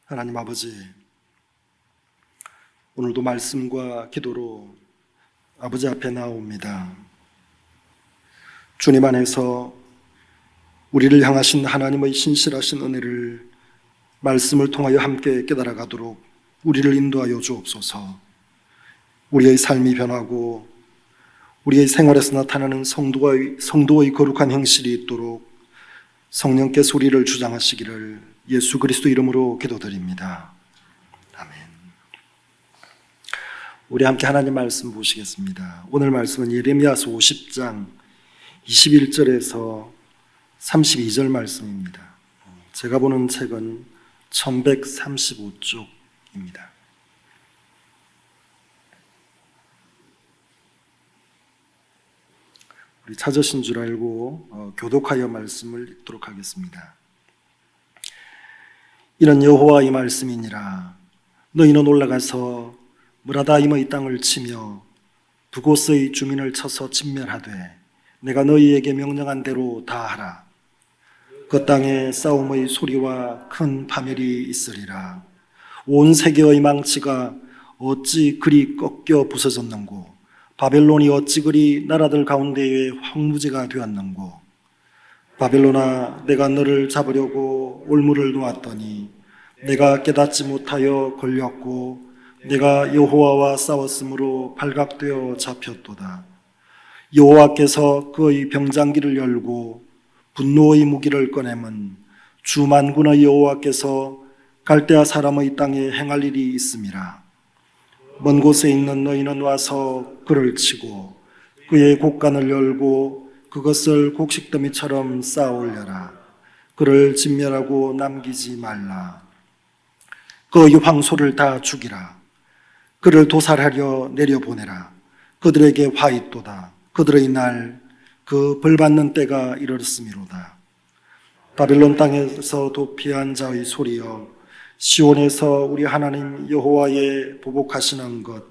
하나님 아버지, 오늘도 말씀과 기도로 아버지 앞에 나옵니다. 주님 안에서 우리를 향하신 하나님의 신실하신 은혜를 말씀을 통하여 함께 깨달아가도록 우리를 인도하여 주옵소서. 우리의 삶이 변하고 우리의 생활에서 나타나는 성도의 거룩한 행실이 있도록 성령께서 우리를 주장하시기를 예수 그리스도 이름으로 기도드립니다. 아멘. 우리 함께 하나님 말씀 보시겠습니다. 오늘 말씀은 예레미야서 50장 21절에서 32절 말씀입니다. 제가 보는 책은 1135쪽입니다. 우리 찾으신 줄 알고 교독하여 말씀을 읽도록 하겠습니다. 이는 여호와의 말씀이니라. 너희는 올라가서 무라다임의 땅을 치며 두 곳의 주민을 쳐서 진멸하되 내가 너희에게 명령한 대로 다 하라. 그 땅에 싸움의 소리와 큰 파멸이 있으리라. 온 세계의 망치가 어찌 그리 꺾여 부서졌는고, 바벨론이 어찌 그리 나라들 가운데에 황무지가 되었는고. 바벨론아, 내가 너를 잡으려고 올무를 놓았더니 내가 깨닫지 못하여 걸렸고 내가 여호와와 싸웠으므로 발각되어 잡혔도다. 여호와께서 그의 병장기를 열고 분노의 무기를 꺼내면 주 만군의 여호와께서 갈대아 사람의 땅에 행할 일이 있음이라. 먼 곳에 있는 너희는 와서 그를 치고 그의 곡간을 열고 그것을 곡식더미처럼 쌓아 올려라. 그를 진멸하고 남기지 말라. 그의 황소를 다 죽이라. 그를 도살하려 내려보내라. 그들에게 화 있도다. 그들의 날, 그 벌받는 때가 이르렀음이로다. 바벨론 땅에서 도피한 자의 소리여, 시온에서 우리 하나님 여호와의 보복하시는 것,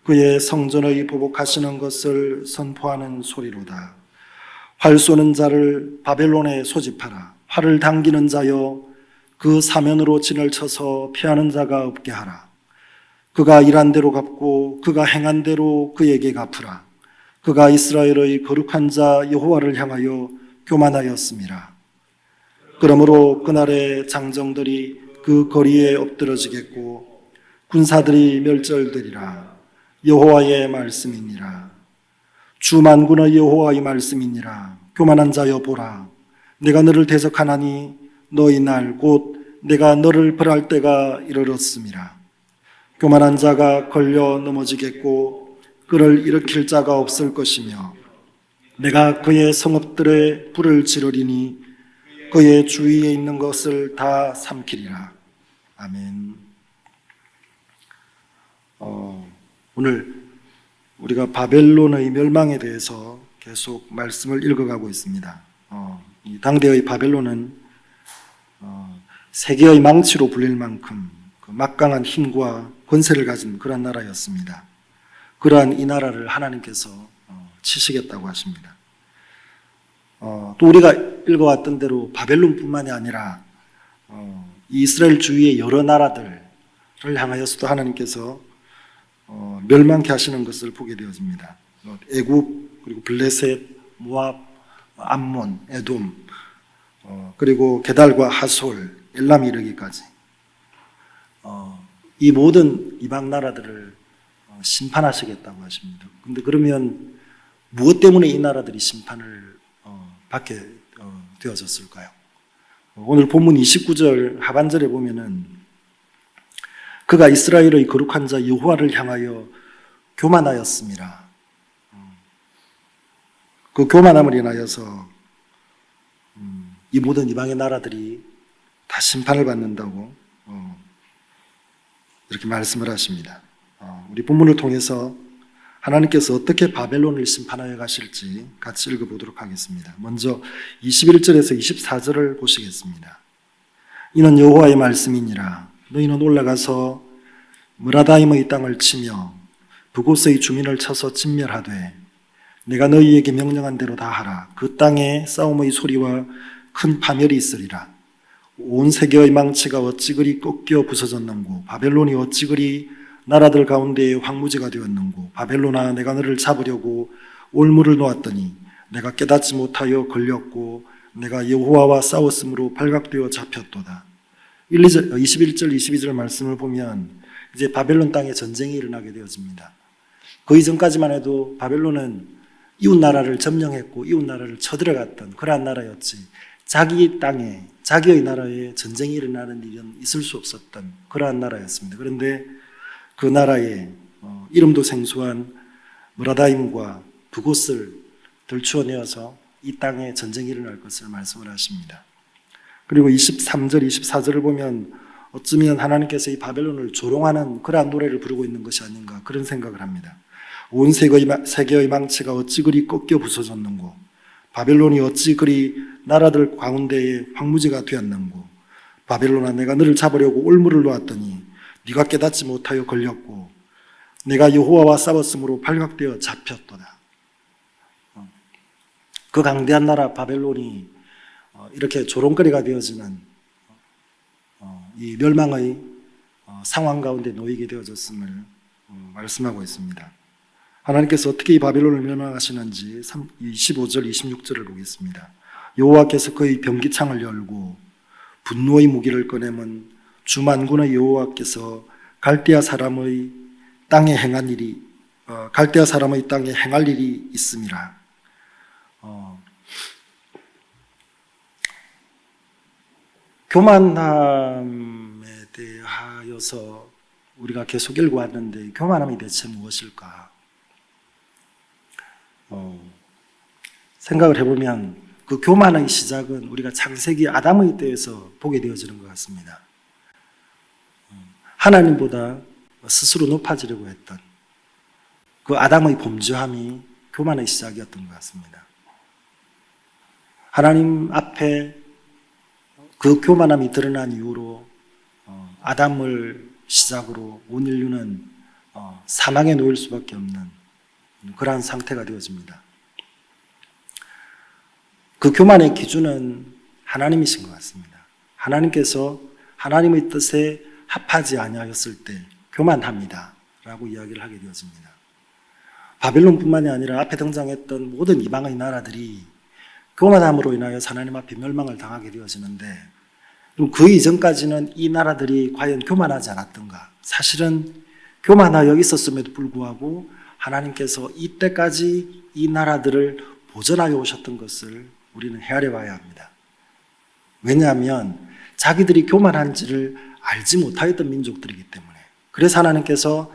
그의 성전의 보복하시는 것을 선포하는 소리로다. 활 쏘는 자를 바벨론에 소집하라. 활을 당기는 자여, 그 사면으로 진을 쳐서 피하는 자가 없게 하라. 그가 일한 대로 갚고 그가 행한 대로 그에게 갚으라. 그가 이스라엘의 거룩한 자 여호와를 향하여 교만하였음이라. 그러므로 그날의 장정들이 그 거리에 엎드러지겠고 군사들이 멸절되리라. 여호와의 말씀이니라. 주 만군의 여호와의 말씀이니라. 교만한 자여 보라. 내가 너를 대적하나니 너희 날 곧 내가 너를 벌할 때가 이르렀음이라. 교만한 자가 걸려 넘어지겠고 그를 일으킬 자가 없을 것이며 내가 그의 성읍들에 불을 지르리니 그의 주위에 있는 것을 다 삼키리라. 아멘. 오늘 우리가 바벨론의 멸망에 대해서 계속 말씀을 읽어가고 있습니다. 이 당대의 바벨론은 세계의 망치로 불릴 만큼 그 막강한 힘과 권세를 가진 그러한 나라였습니다. 그러한 이 나라를 하나님께서 치시겠다고 하십니다. 또 우리가 읽어왔던 대로 바벨론뿐만이 아니라 이스라엘 주위의 여러 나라들을 향하여서도 하나님께서 멸망케 하시는 것을 보게 되어집니다. 애굽, 그리고 블레셋, 모압, 암몬, 에돔, 그리고 게달과 하솔, 엘람 이르기까지 이 모든 이방 나라들을 심판하시겠다고 하십니다. 그런데 그러면 무엇 때문에 이 나라들이 심판을 받게 되어졌을까요? 오늘 본문 29절 하반절에 보면은 그가 이스라엘의 거룩한 자 여호와를 향하여 교만하였습니다. 그 교만함을 인하여서 이 모든 이방의 나라들이 다 심판을 받는다고 이렇게 말씀을 하십니다. 우리 본문을 통해서 하나님께서 어떻게 바벨론을 심판하여 가실지 같이 읽어보도록 하겠습니다. 먼저 21절에서 24절을 보시겠습니다. 이는 여호와의 말씀이니라. 너희는 올라가서 무라다임의 땅을 치며 그곳의 주민을 쳐서 진멸하되 내가 너희에게 명령한 대로 다 하라. 그 땅에 싸움의 소리와 큰 파멸이 있으리라. 온 세계의 망치가 어찌 그리 꺾여 부서졌는고 바벨론이 어찌 그리 나라들 가운데에 황무지가 되었는고 바벨론아 내가 너를 잡으려고 올무를 놓았더니 내가 깨닫지 못하여 걸렸고 내가 여호와와 싸웠으므로 발각되어 잡혔도다. 21절 22절 말씀을 보면 이제 바벨론 땅에 전쟁이 일어나게 되어집니다. 그 이전까지만 해도 바벨론은 이웃 나라를 점령했고 이웃 나라를 쳐들어갔던 그러한 나라였지, 자기 땅에 자기의 나라에 전쟁이 일어나는 일은 있을 수 없었던 그러한 나라였습니다. 그런데 그 나라에 이름도 생소한 무라다임과 두 곳을 들추어내어서 이 땅에 전쟁이 일어날 것을 말씀을 하십니다. 그리고 23절 24절을 보면 어쩌면 하나님께서 이 바벨론을 조롱하는 그러한 노래를 부르고 있는 것이 아닌가 그런 생각을 합니다. 온 세계의 망치가 어찌 그리 꺾여 부서졌는고 바벨론이 어찌 그리 나라들 가운데에 황무지가 되었는고 바벨론아 내가 너를 잡으려고 올무를 놓았더니 네가 깨닫지 못하여 걸렸고 내가 여호와와 싸웠으므로 발각되어 잡혔도다. 그 강대한 나라 바벨론이 이렇게 조롱거리가 되어지는 이 멸망의 상황 가운데 놓이게 되어졌음을 말씀하고 있습니다. 하나님께서 어떻게 이 바벨론을 멸망하시는지 25절 26절을 보겠습니다. 여호와께서 그의 병기창을 열고 분노의 무기를 꺼내면 주만군의 여호와께서 갈대아 사람의 땅에 행한 일이 갈대아 사람의 땅에 행할 일이 있음이라. 교만함에 대하여서 우리가 계속 읽어왔는데 교만함이 대체 무엇일까? 생각을 해보면 그 교만의 시작은 우리가 창세기 아담의 때에서 보게 되어지는 것 같습니다. 하나님보다 스스로 높아지려고 했던 그 아담의 범죄함이 교만의 시작이었던 것 같습니다. 하나님 앞에 그 교만함이 드러난 이후로 아담을 시작으로 온 인류는 사망에 놓일 수밖에 없는 그러한 상태가 되어집니다. 그 교만의 기준은 하나님이신 것 같습니다. 하나님께서 하나님의 뜻에 합하지 아니하였을 때 교만합니다 라고 이야기를 하게 되어집니다. 바벨론뿐만이 아니라 앞에 등장했던 모든 이방의 나라들이 교만함으로 인하여 하나님 앞에 멸망을 당하게 되어지는데, 그럼 그 이전까지는 이 나라들이 과연 교만하지 않았던가? 사실은 교만하여 있었음에도 불구하고 하나님께서 이때까지 이 나라들을 보존하여 오셨던 것을 우리는 헤아려 봐야 합니다. 왜냐하면 자기들이 교만한지를 알지 못하였던 민족들이기 때문에. 그래서 하나님께서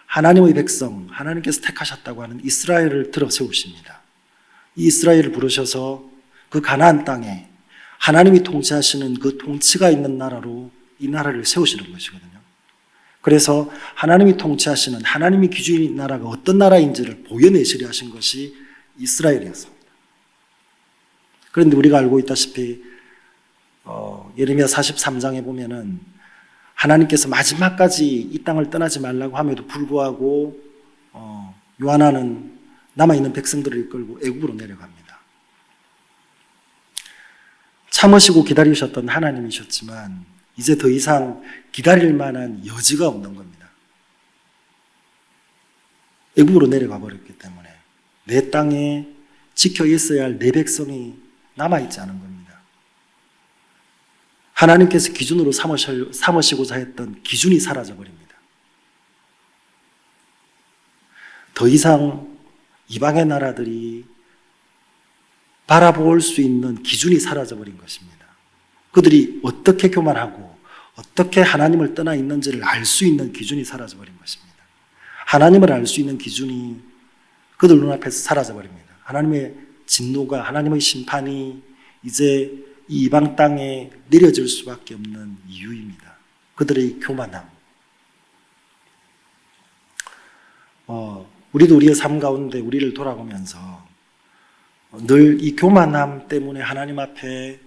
하나님의 백성, 하나님께서 택하셨다고 하는 이스라엘을 들어 세우십니다. 이 이스라엘을 부르셔서 그 가나안 땅에 하나님이 통치하시는 그 통치가 있는 나라로 이 나라를 세우시는 것이거든요. 그래서 하나님이 통치하시는 하나님이 기준인 나라가 어떤 나라인지를 보여내시려 하신 것이 이스라엘이었습니다. 그런데 우리가 알고 있다시피 예레미야 43장에 보면은 하나님께서 마지막까지 이 땅을 떠나지 말라고 함에도 불구하고 요한나는 남아있는 백성들을 이끌고 애굽으로 내려갑니다. 참으시고 기다리셨던 하나님이셨지만 이제 더 이상 기다릴 만한 여지가 없는 겁니다. 애굽으로 내려가 버렸기 때문에 내 땅에 지켜 있어야 할 내 백성이 남아있지 않은 겁니다. 하나님께서 기준으로 삼으시고자 했던 기준이 사라져버립니다. 더 이상 이방의 나라들이 바라볼 수 있는 기준이 사라져버린 것입니다. 그들이 어떻게 교만하고 어떻게 하나님을 떠나 있는지를 알 수 있는 기준이 사라져버린 것입니다. 하나님을 알 수 있는 기준이 그들 눈앞에서 사라져버립니다. 하나님의 진노가, 하나님의 심판이 이제 이 이방 땅에 내려질 수밖에 없는 이유입니다. 그들의 교만함. 우리도 우리의 삶 가운데 우리를 돌아보면서 늘 이 교만함 때문에 하나님 앞에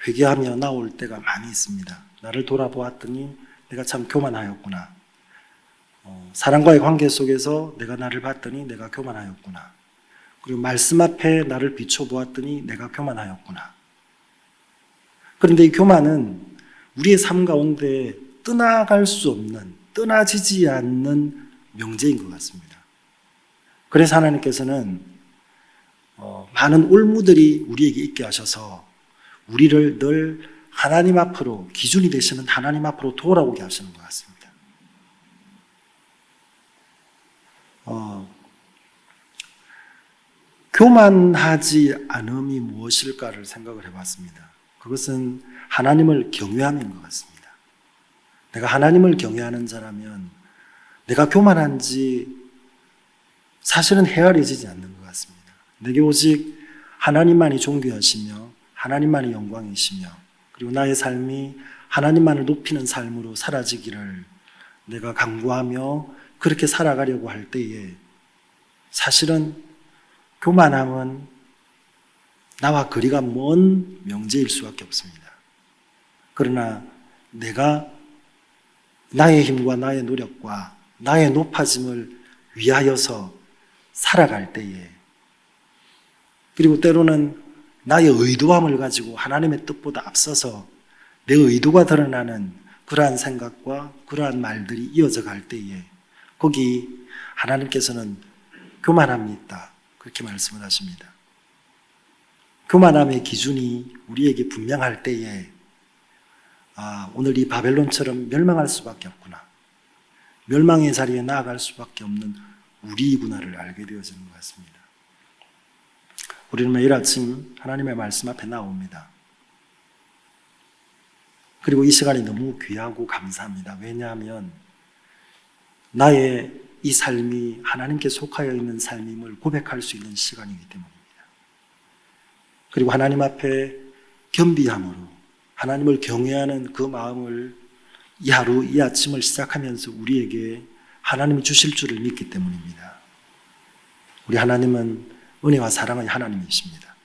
회개하며 나올 때가 많이 있습니다. 나를 돌아보았더니 내가 참 교만하였구나. 사람과의 관계 속에서 내가 나를 봤더니 내가 교만하였구나. 그리고 말씀 앞에 나를 비춰보았더니 내가 교만하였구나. 그런데 이 교만은 우리의 삶 가운데 떠나갈 수 없는, 떠나지지 않는 명제인 것 같습니다. 그래서 하나님께서는 많은 올무들이 우리에게 있게 하셔서 우리를 늘 하나님 앞으로, 기준이 되시는 하나님 앞으로 돌아오게 하시는 것 같습니다. 교만하지 않음이 무엇일까를 생각을 해봤습니다. 그것은 하나님을 경외함인 것 같습니다. 내가 하나님을 경외하는 자라면 내가 교만한지 사실은 헤아려지지 않는 것 같습니다. 내게 오직 하나님만이 존귀하시며 하나님만이 영광이시며 그리고 나의 삶이 하나님만을 높이는 삶으로 사라지기를 내가 강구하며 그렇게 살아가려고 할 때에 사실은 교만함은 나와 거리가 먼 명제일 수밖에 없습니다. 그러나 내가 나의 힘과 나의 노력과 나의 높아짐을 위하여서 살아갈 때에 그리고 때로는 나의 의도함을 가지고 하나님의 뜻보다 앞서서 내 의도가 드러나는 그러한 생각과 그러한 말들이 이어져 갈 때에 거기 하나님께서는 교만함이 있다. 그렇게 말씀을 하십니다. 교만함의 기준이 우리에게 분명할 때에 오늘 이 바벨론처럼 멸망할 수밖에 없구나. 멸망의 자리에 나아갈 수밖에 없는 우리구나를 알게 되어지는 것 같습니다. 우리는 매일 아침 하나님의 말씀 앞에 나옵니다. 그리고 이 시간이 너무 귀하고 감사합니다. 왜냐하면 나의 이 삶이 하나님께 속하여 있는 삶임을 고백할 수 있는 시간이기 때문입니다. 그리고 하나님 앞에 겸비함으로 하나님을 경외하는 그 마음을 이 하루, 이 아침을 시작하면서 우리에게 하나님이 주실 줄을 믿기 때문입니다. 우리 하나님은 은혜와 사랑의 하나님이십니다.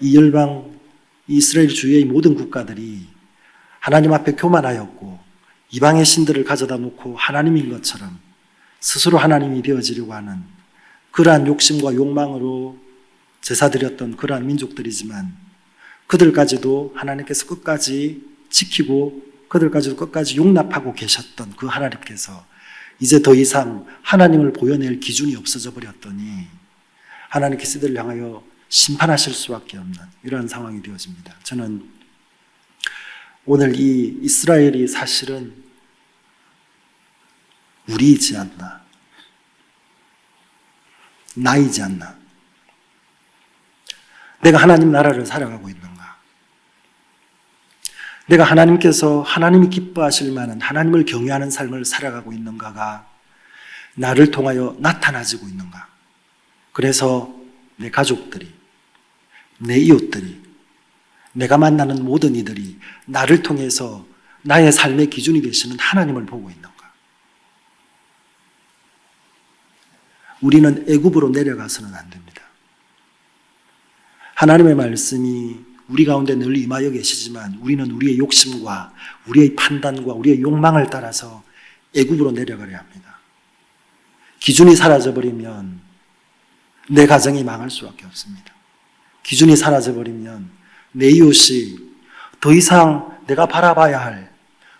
이 열방, 이스라엘 주위의 모든 국가들이 하나님 앞에 교만하였고 이방의 신들을 가져다 놓고 하나님인 것처럼 스스로 하나님이 되어지려고 하는 그러한 욕심과 욕망으로 제사드렸던 그러한 민족들이지만 그들까지도 하나님께서 끝까지 지키고 그들까지도 끝까지 용납하고 계셨던 그 하나님께서 이제 더 이상 하나님을 보여낼 기준이 없어져 버렸더니 하나님께서 이들을 향하여 심판하실 수밖에 없는 이러한 상황이 되어집니다. 저는 오늘 이 이스라엘이 사실은 우리이지 않나, 나이지 않나, 내가 하나님 나라를 살아가고 있는가, 내가 하나님이 기뻐하실 만한 하나님을 경외하는 삶을 살아가고 있는가가 나를 통하여 나타나지고 있는가. 그래서 내 가족들이, 내 이웃들이, 내가 만나는 모든 이들이 나를 통해서 나의 삶의 기준이 되시는 하나님을 보고 있는가. 우리는 애굽으로 내려가서는 안 됩니다. 하나님의 말씀이 우리 가운데 늘 임하여 계시지만 우리는 우리의 욕심과 우리의 판단과 우리의 욕망을 따라서 애굽으로 내려가려 합니다. 기준이 사라져버리면 내 가정이 망할 수밖에 없습니다. 기준이 사라져버리면 내 이웃이 더 이상 내가 바라봐야 할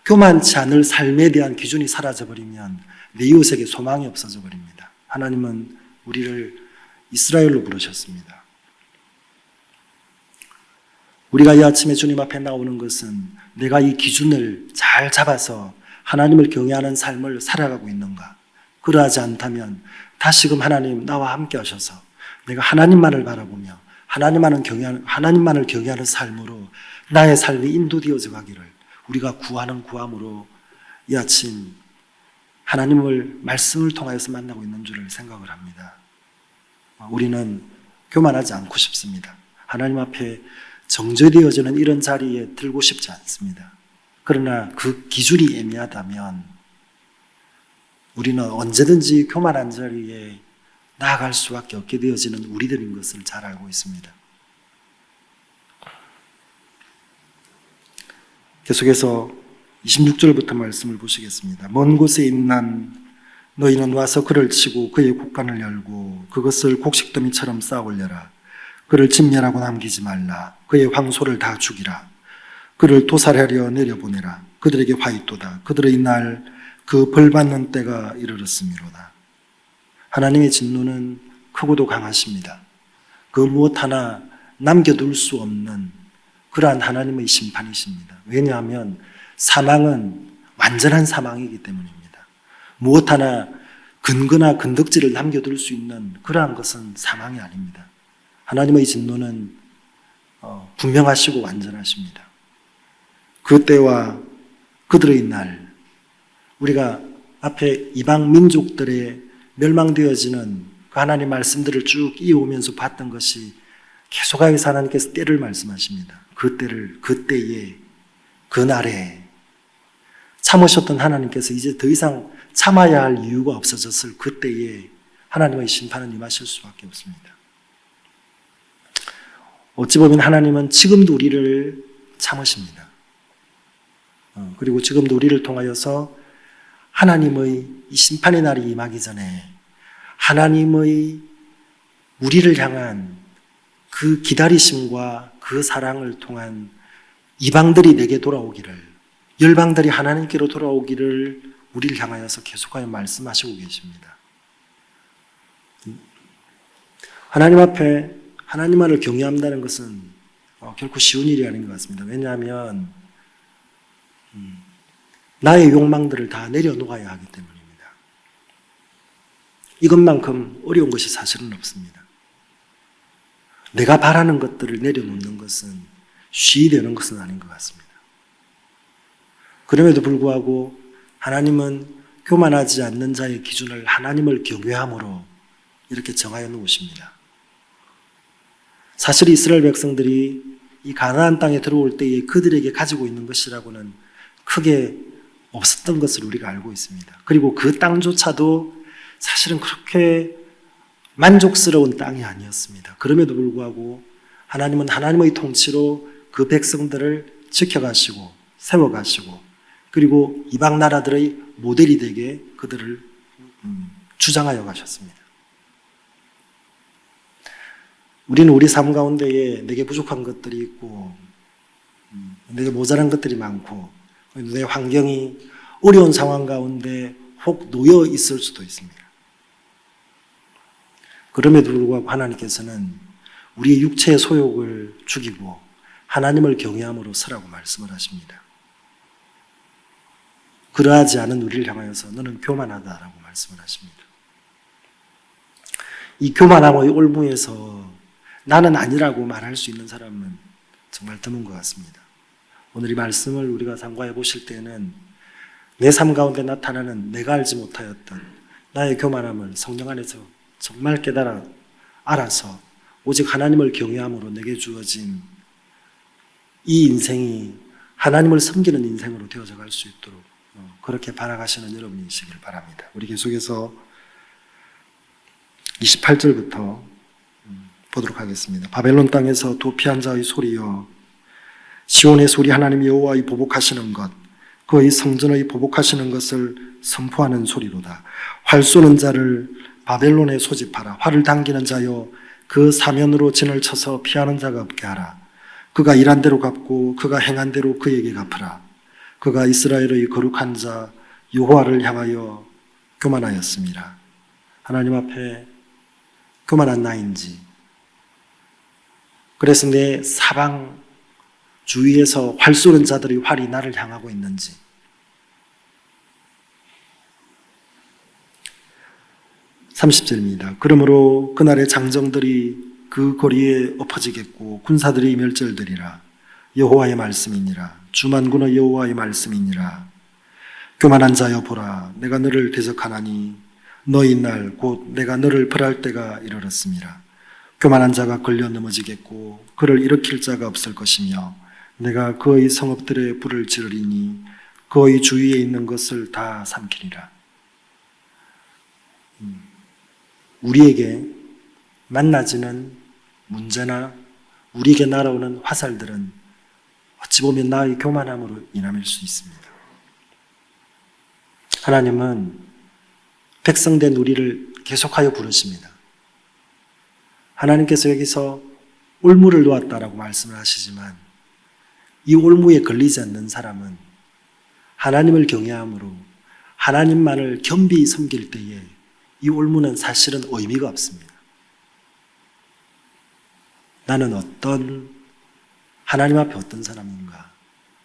교만치 않을 삶에 대한 기준이 사라져버리면 내 이웃에게 소망이 없어져 버립니다. 하나님은 우리를 이스라엘로 부르셨습니다. 우리가 이 아침에 주님 앞에 나오는 것은 내가 이 기준을 잘 잡아서 하나님을 경외하는 삶을 살아가고 있는가? 그러하지 않다면 다시금 하나님 나와 함께 하셔서 내가 하나님만을 바라보며 하나님만을 경외하는 삶으로 나의 삶이 인도되어져 가기를 우리가 구하는 구함으로 이 아침 하나님을 말씀을 통하여서 만나고 있는 줄을 생각을 합니다. 우리는 교만하지 않고 싶습니다. 하나님 앞에 정죄되어지는 이런 자리에 들고 싶지 않습니다. 그러나 그 기준이 애매하다면 우리는 언제든지 교만한 자리에 나아갈 수밖에 없게 되어지는 우리들인 것을 잘 알고 있습니다. 계속해서 26절부터 말씀을 보시겠습니다. 먼 곳에 있는 너희는 와서 그를 치고 그의 곡간을 열고 그것을 곡식더미처럼 쌓아 올려라. 그를 진멸하고 남기지 말라. 그의 황소를 다 죽이라. 그를 도살하려 내려보내라. 그들에게 화있도다. 그들의 날 그 벌받는 때가 이르렀음이로다. 하나님의 진노는 크고도 강하십니다. 그 무엇 하나 남겨둘 수 없는 그러한 하나님의 심판이십니다. 왜냐하면 사망은 완전한 사망이기 때문입니다. 무엇 하나 근거나 건덕지를 남겨둘 수 있는 그러한 것은 사망이 아닙니다. 하나님의 진노는 분명하시고 완전하십니다. 그 때와 그들의 날, 우리가 앞에 이방 민족들의 멸망되어지는 그 하나님 말씀들을 쭉 이어오면서 봤던 것이 계속하여서 하나님께서 때를 말씀하십니다. 그 때를, 그 때에, 그 날에 참으셨던 하나님께서 이제 더 이상 참아야 할 이유가 없어졌을 그 때에 하나님의 심판은 임하실 수밖에 없습니다. 어찌 보면 하나님은 지금도 우리를 참으십니다. 그리고 지금도 우리를 통하여서 하나님의 이 심판의 날이 임하기 전에 하나님의 우리를 향한 그 기다리심과 그 사랑을 통한 이방들이 내게 돌아오기를, 열방들이 하나님께로 돌아오기를 우리를 향하여서 계속하여 말씀하시고 계십니다. 하나님 앞에 하나님만을 경외한다는 것은 결코 쉬운 일이 아닌 것 같습니다. 왜냐하면 나의 욕망들을 다 내려놓아야 하기 때문입니다. 이것만큼 어려운 것이 사실은 없습니다. 내가 바라는 것들을 내려놓는 것은 쉬이 되는 것은 아닌 것 같습니다. 그럼에도 불구하고 하나님은 교만하지 않는 자의 기준을 하나님을 경외함으로 이렇게 정하여 놓으십니다. 사실 이스라엘 백성들이 이 가나안 땅에 들어올 때에 그들에게 가지고 있는 것이라고는 크게 없었던 것을 우리가 알고 있습니다. 그리고 그 땅조차도 사실은 그렇게 만족스러운 땅이 아니었습니다. 그럼에도 불구하고 하나님은 하나님의 통치로 그 백성들을 지켜가시고 세워가시고 그리고 이방 나라들의 모델이 되게 그들을 주장하여 가셨습니다. 우리는 우리 삶 가운데에 내게 부족한 것들이 있고 내게 모자란 것들이 많고 내 환경이 어려운 상황 가운데 혹 놓여 있을 수도 있습니다. 그럼에도 불구하고 하나님께서는 우리의 육체의 소욕을 죽이고 하나님을 경외함으로 서라고 말씀을 하십니다. 그러하지 않은 우리를 향하여서 너는 교만하다라고 말씀을 하십니다. 이 교만함의 올무에서 나는 아니라고 말할 수 있는 사람은 정말 드문 것 같습니다. 오늘 이 말씀을 우리가 상고해 보실 때는 내 삶 가운데 나타나는 내가 알지 못하였던 나의 교만함을 성령 안에서 정말 알아서 오직 하나님을 경외함으로 내게 주어진 이 인생이 하나님을 섬기는 인생으로 되어져 갈 수 있도록 그렇게 바라가시는 여러분이시길 바랍니다. 우리 계속해서 28절부터 보도록 하겠습니다. 바벨론 땅에서 도피한 자의 소리여 시온의 소리 하나님 여호와의 보복하시는 것 그의 성전의 보복하시는 것을 선포하는 소리로다. 활 쏘는 자를 바벨론에 소집하라. 활을 당기는 자여 그 사면으로 진을 쳐서 피하는 자가 없게 하라. 그가 일한 대로 갚고 그가 행한 대로 그에게 갚으라. 그가 이스라엘의 거룩한 자 여호와를 향하여 교만하였습니다. 하나님 앞에 교만한 나인지 그래서 내 사방 주위에서 활 쏘는 자들의 활이 나를 향하고 있는지 30절입니다. 그러므로 그날의 장정들이 그 거리에 엎어지겠고 군사들이 멸절되리라. 여호와의 말씀이니라. 주만군의 여호와의 말씀이니라. 교만한 자여 보라. 내가 너를 대적하나니 너희 날 곧 내가 너를 벌할 때가 이르렀음이라. 교만한 자가 걸려 넘어지겠고 그를 일으킬 자가 없을 것이며 내가 그의 성읍들의 불을 지르리니 그의 주위에 있는 것을 다 삼키리라. 우리에게 만나지는 문제나 우리에게 날아오는 화살들은 어찌 보면 나의 교만함으로 인함일 수 있습니다. 하나님은 백성된 우리를 계속하여 부르십니다. 하나님께서 여기서 올무를 놓았다라고 말씀을 하시지만 이 올무에 걸리지 않는 사람은 하나님을 경외함으로 하나님만을 겸비히 섬길 때에 이 올무는 사실은 의미가 없습니다. 나는 하나님 앞에 어떤 사람인가?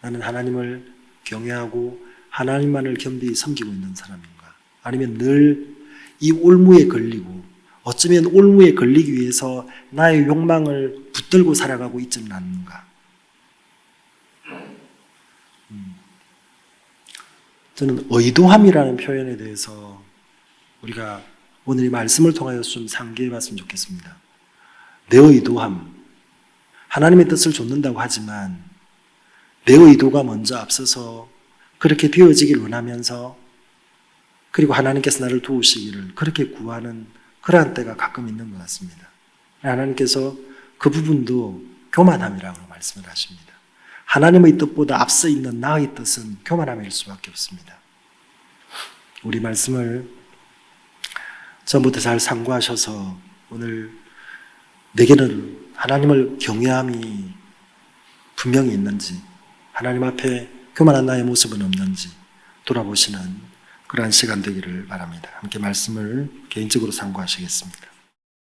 나는 하나님을 경외하고 하나님만을 겸비히 섬기고 있는 사람인가? 아니면 늘 이 올무에 걸리고 어쩌면 올무에 걸리기 위해서 나의 욕망을 붙들고 살아가고 있지는 않는가? 저는 의도함이라는 표현에 대해서 우리가 오늘 이 말씀을 통하여 좀 상기해 봤으면 좋겠습니다. 내 의도함, 하나님의 뜻을 좇는다고 하지만 내 의도가 먼저 앞서서 그렇게 되어지길 원하면서 그리고 하나님께서 나를 도우시기를 그렇게 구하는 그러한 때가 가끔 있는 것 같습니다. 하나님께서 그 부분도 교만함이라고 말씀을 하십니다. 하나님의 뜻보다 앞서 있는 나의 뜻은 교만함일 수밖에 없습니다. 우리 말씀을 전부터 잘 상고하셔서 오늘 내게는 하나님을 경외함이 분명히 있는지, 하나님 앞에 교만한 나의 모습은 없는지 돌아보시는 그러한 시간 되기를 바랍니다. 함께 말씀을 개인적으로 상고하시겠습니다.